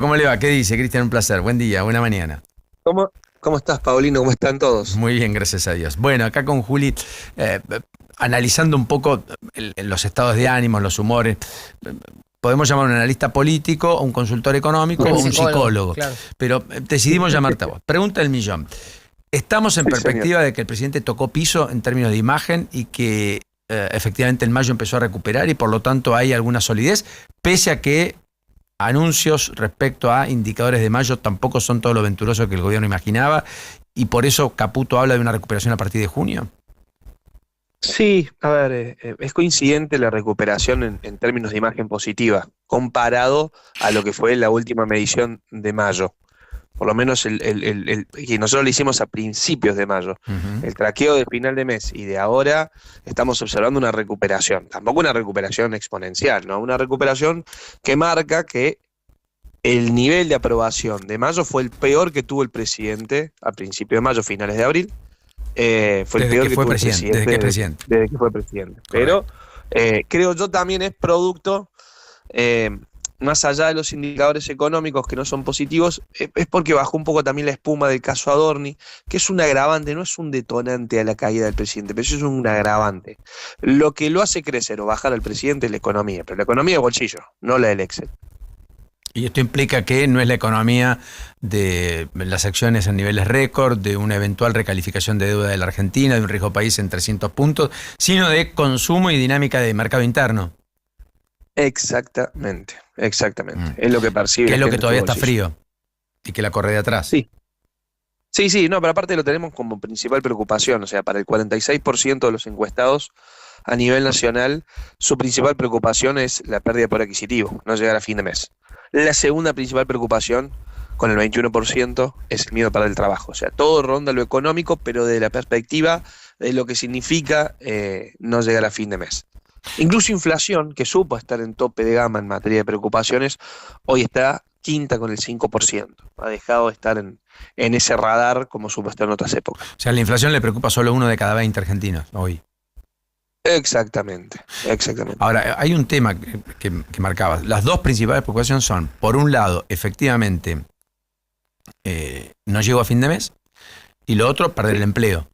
¿Cómo le va? ¿Qué dice, Cristian? Un placer. Buen día, buena mañana. ¿Cómo, cómo estás, Paulino? ¿Cómo están todos? Muy bien, gracias a Dios. Bueno, acá con Juli, eh, analizando un poco los estados de ánimo, los humores. Podemos llamar a un analista político, a un consultor económico o un psicólogo. Claro. Pero decidimos llamarte a vos. Pregunta del millón. ¿Estamos en Sí, perspectiva señor. de que el presidente tocó piso en términos de imagen y que efectivamente en mayo empezó a recuperar y por lo tanto hay alguna solidez, pese a que anuncios respecto a indicadores de mayo tampoco son todo lo venturoso que el gobierno imaginaba y por eso Caputo habla de una recuperación a partir de junio? Sí, a ver, es coincidente la recuperación en términos de imagen positiva, comparado a lo que fue la última medición de mayo. Por lo menos que nosotros lo hicimos a principios de mayo. Ujú. El traqueo de final de mes y de ahora estamos observando una recuperación. Tampoco una recuperación exponencial, ¿no? Una recuperación que marca que el nivel de aprobación de mayo fue el peor que tuvo el presidente a principios de mayo, finales de abril. Fue el Desde peor que que fue tuvo el presidente, desde que es presidente. desde que fue presidente. Pero creo yo también es producto, más allá de los indicadores económicos que no son positivos, es porque bajó un poco también la espuma del caso Adorni, que es un agravante, no es un detonante a la caída del presidente, pero eso es un agravante. Lo que lo hace crecer o bajar al presidente es la economía, pero la economía de bolsillo, no la del Excel. Y esto implica que no es la economía de las acciones en niveles récord, de una eventual recalificación de deuda de la Argentina, de un riesgo país en 300 puntos, sino de consumo y dinámica de mercado interno, Exactamente, exactamente. Mm. Es lo que percibe que la es lo que gente en todavía su está bolsillo. frío y que la corre de atrás. Sí. Sí, sí, no, pero aparte lo tenemos como principal preocupación, o sea, para el 46% de los encuestados a nivel nacional, su principal preocupación es la pérdida de poder adquisitivo, no llegar a fin de mes. La segunda principal preocupación, con el 21%, es el miedo a perder el trabajo. O sea, todo ronda lo económico, pero desde la perspectiva de lo que significa no llegar a fin de mes. Incluso inflación, que supo estar en tope de gama en materia de preocupaciones, hoy está quinta con el 5%. Ha dejado de estar en ese radar como supo estar en otras épocas. O sea, la inflación le preocupa solo a 1 de cada 20 argentinos hoy. Exactamente, exactamente. Ahora, hay un tema que marcabas. Las dos principales preocupaciones son, por un lado, efectivamente, no llego a fin de mes, y lo otro, perder el empleo.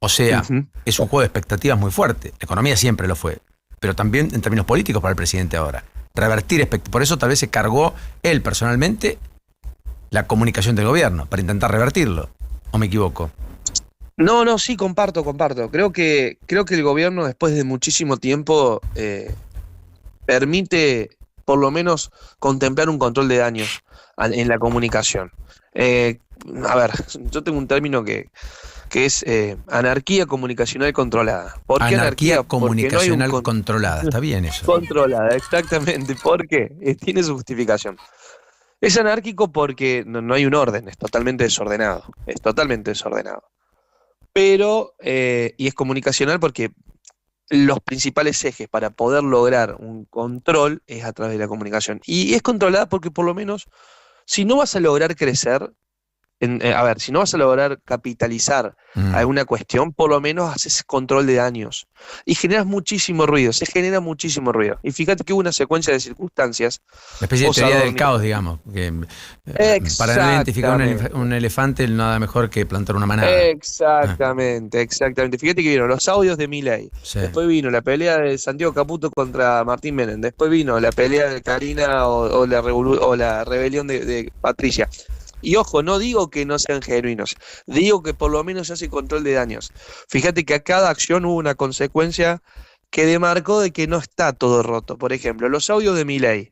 O sea, Ujú. es un juego de expectativas muy fuerte. La economía siempre lo fue, pero también en términos políticos para el presidente ahora. Revertir expectativas. Por eso tal vez se cargó él personalmente la comunicación del gobierno, para intentar revertirlo. ¿O me equivoco? No, no, sí, comparto. Creo que el gobierno, después de muchísimo tiempo, permite por lo menos contemplar un control de daños en la comunicación. Eh, a ver, yo tengo un término que es anarquía comunicacional controlada. ¿Por qué Anarquía anarquía? Porque no hay un comunicacional controlada. Está bien eso. controlada, exactamente. ¿Por qué? Tiene su justificación. Es anárquico porque no hay un orden, es totalmente desordenado. Es totalmente desordenado. Pero, y es comunicacional porque los principales ejes para poder lograr un control es a través de la comunicación. Y es controlada porque por lo menos, si no vas a lograr crecer, a ver, si no vas a lograr capitalizar alguna cuestión, por lo menos haces control de daños. Y generas muchísimo ruido, se genera muchísimo ruido. Y fíjate que hubo una secuencia de circunstancias. Una especie de Vos, teoría del Adorni, caos, digamos. Que, para no identificar exactamente. un elefante, nada mejor que plantar una manada. Exactamente, exactamente. Fíjate que vino los audios de Milei, Sí. después vino la pelea de Santiago Caputo contra Martín Menem, después vino la pelea de Karina o la rebelión de Patricia. Y ojo, no digo que no sean genuinos, digo que por lo menos se hace control de daños. Fíjate que a cada acción hubo una consecuencia que demarcó de que no está todo roto. Por ejemplo, los audios de Milei.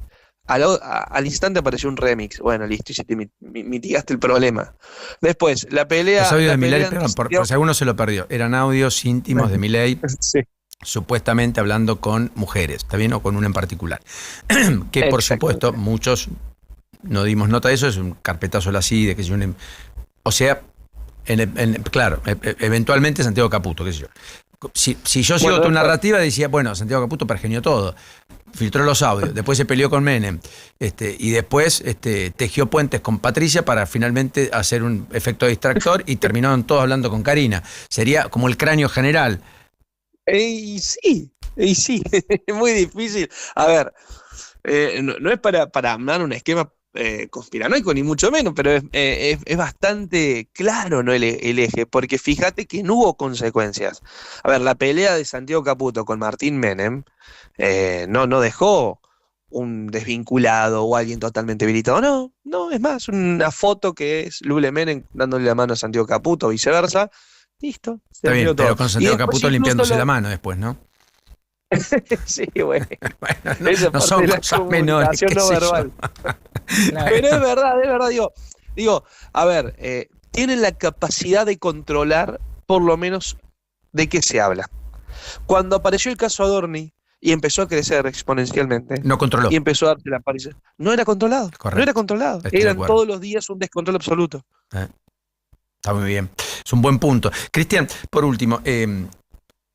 Al instante apareció un remix. Bueno, listo, y se te mitigaste el problema. Después, la pelea. Los audios la de Milei, pelea perdón, por anterior- si alguno se lo perdió, eran audios íntimos de Milei, Sí, supuestamente hablando con mujeres, ¿está bien? O con una en particular. Que por supuesto muchos no dimos nota de eso, es un carpetazo a la CIDE, que sé yo. O sea, claro, eventualmente Santiago Caputo, qué sé yo. Si yo sigo Bueno, tu después- narrativa, decía, bueno, Santiago Caputo pergenió todo. Filtró los audios, después se peleó con Menem, y después tejió puentes con Patricia para finalmente hacer un efecto distractor y terminaron todos hablando con Karina. Sería como el cráneo general. y sí, es muy difícil. A ver, no es para armar un esquema conspiranoico, ni mucho menos, pero es bastante claro, ¿no? el eje, porque fíjate que no hubo consecuencias. A ver, la pelea de Santiago Caputo con Martín Menem no dejó un desvinculado o alguien totalmente habilitado. No, es más, una foto que es Lule Menem dándole la mano a Santiago Caputo, viceversa. Listo. Está bien, todo. pero con Santiago Caputo limpiándose la mano después, ¿no? Sí, bueno. Bueno, no son cosas menores. No verbal. Claro. Pero es verdad, digo, a ver, tienen la capacidad de controlar por lo menos de qué se habla. Cuando apareció el caso Adorni y empezó a crecer exponencialmente, no controló. Y empezó a darse la aparición. No era controlado. Correcto. No era controlado. Eran todos los días un descontrol absoluto. Está muy bien. Es un buen punto. Cristian, por último,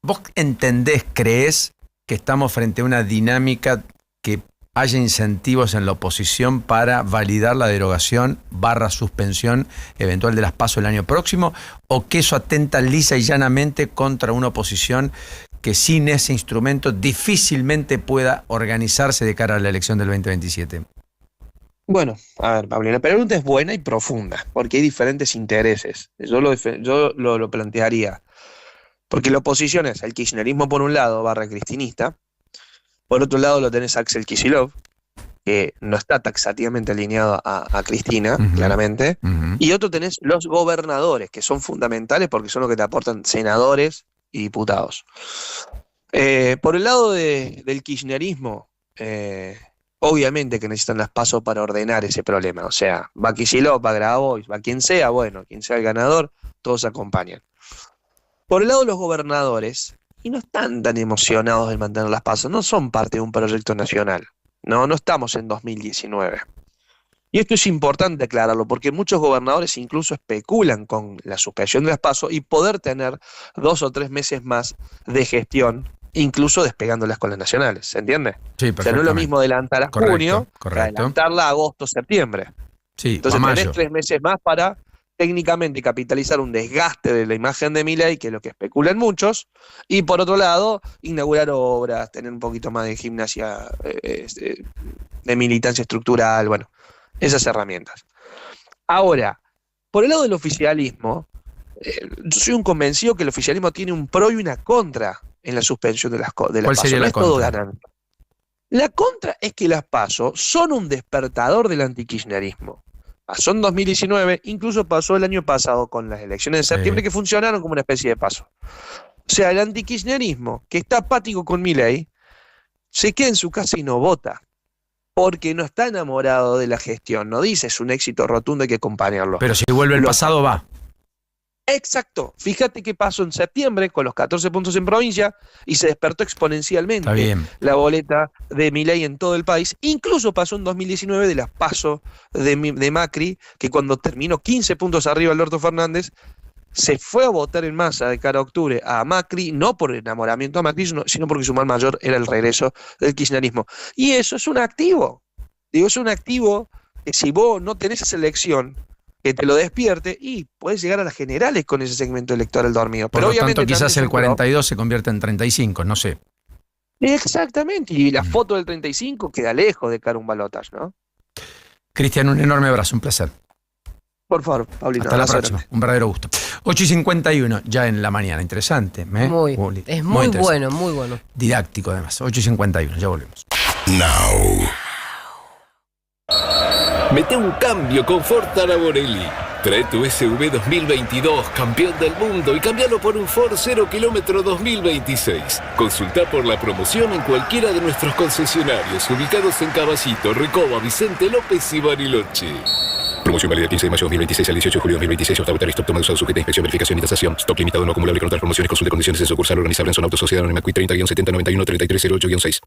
¿vos entendés, creés que estamos frente a una dinámica que haya incentivos en la oposición para validar la derogación / suspensión eventual de las PASO el año próximo? ¿O que eso atenta lisa y llanamente contra una oposición que sin ese instrumento difícilmente pueda organizarse de cara a la elección del 2027? Bueno, a ver, Pablo, la pregunta es buena y profunda, porque hay diferentes intereses. Yo lo plantearía. Porque la oposición es el kirchnerismo por un lado, / cristinista. Por otro lado lo tenés a Axel Kicillof, que no está taxativamente alineado a Cristina, claramente. Y otro tenés los gobernadores, que son fundamentales porque son los que te aportan senadores y diputados. Por el lado del kirchnerismo, obviamente que necesitan las PASO para ordenar ese problema. O sea, va Kicillof, va Grabois, va quien sea, bueno, quien sea el ganador, todos acompañan. Por el lado de los gobernadores, y no están tan emocionados de mantener las PASO, no son parte de un proyecto nacional. No estamos en 2019. Y esto es importante aclararlo, porque muchos gobernadores incluso especulan con la suspensión de las PASO y poder tener 2 o 3 meses más de gestión, incluso despegándolas con las nacionales, ¿se entiende? Sí, o sea, no es lo mismo adelantar a junio que adelantarla a agosto, septiembre. Sí, entonces tenés 3 meses más para técnicamente capitalizar un desgaste de la imagen de Milei, que es lo que especulan muchos, y por otro lado, inaugurar obras, tener un poquito más de gimnasia, de militancia estructural, bueno, esas herramientas. Ahora, por el lado del oficialismo, yo soy un convencido que el oficialismo tiene un pro y una contra en la suspensión de las PASO. ¿Cuál sería la contra? Todo ganando. La contra es que las PASO son un despertador del antikirchnerismo. Pasó en 2019, incluso pasó el año pasado con las elecciones de septiembre, que funcionaron como una especie de paso. O sea, el antikirchnerismo, que está apático con Milei, se queda en su casa y no vota, porque no está enamorado de la gestión. No dice es un éxito rotundo, hay que acompañarlo. Pero si vuelve el pasado, va. Exacto. Fíjate qué pasó en septiembre con los 14 puntos en provincia y se despertó exponencialmente la boleta de Milei en todo el país. Incluso pasó en 2019 de las PASO de Macri, que cuando terminó 15 puntos arriba Alberto Fernández, se fue a votar en masa de cara a octubre a Macri, no por enamoramiento a Macri, sino porque su mal mayor era el regreso del kirchnerismo. Y eso es un activo. Digo, es un activo que si vos no tenés esa elección, que te lo despierte y puedes llegar a las generales con ese segmento electoral dormido. Por pero lo obviamente tanto, quizás el 42 se convierte en 35, no sé. Exactamente, y la foto del 35 queda lejos de cara a un balotaje, ¿no? Cristian, un enorme abrazo, un placer. Por favor, Paulino. Hasta la próxima, un verdadero gusto. 8:51, ya en la mañana, interesante. Es muy bueno, muy bueno. Didáctico además, 8:51, ya volvemos. Now. Mete un cambio con Ford Taraborelli. Trae tu SUV 2022, campeón del mundo, y cámbialo por un Ford 0 km 2026. Consulta por la promoción en cualquiera de nuestros concesionarios, ubicados en Caballito, Recoba, Vicente López y Bariloche. Promoción válida 15 de mayo 2026 al 18 de julio 2026. Hasta votar. Stop tomado usado sujeta a inspección, verificación y tasación. Stock limitado no acumulable con otras promociones. Consulte condiciones en sucursal organizada en Zona Auto Sociedad Anónima CUI 30-7091-3308-6.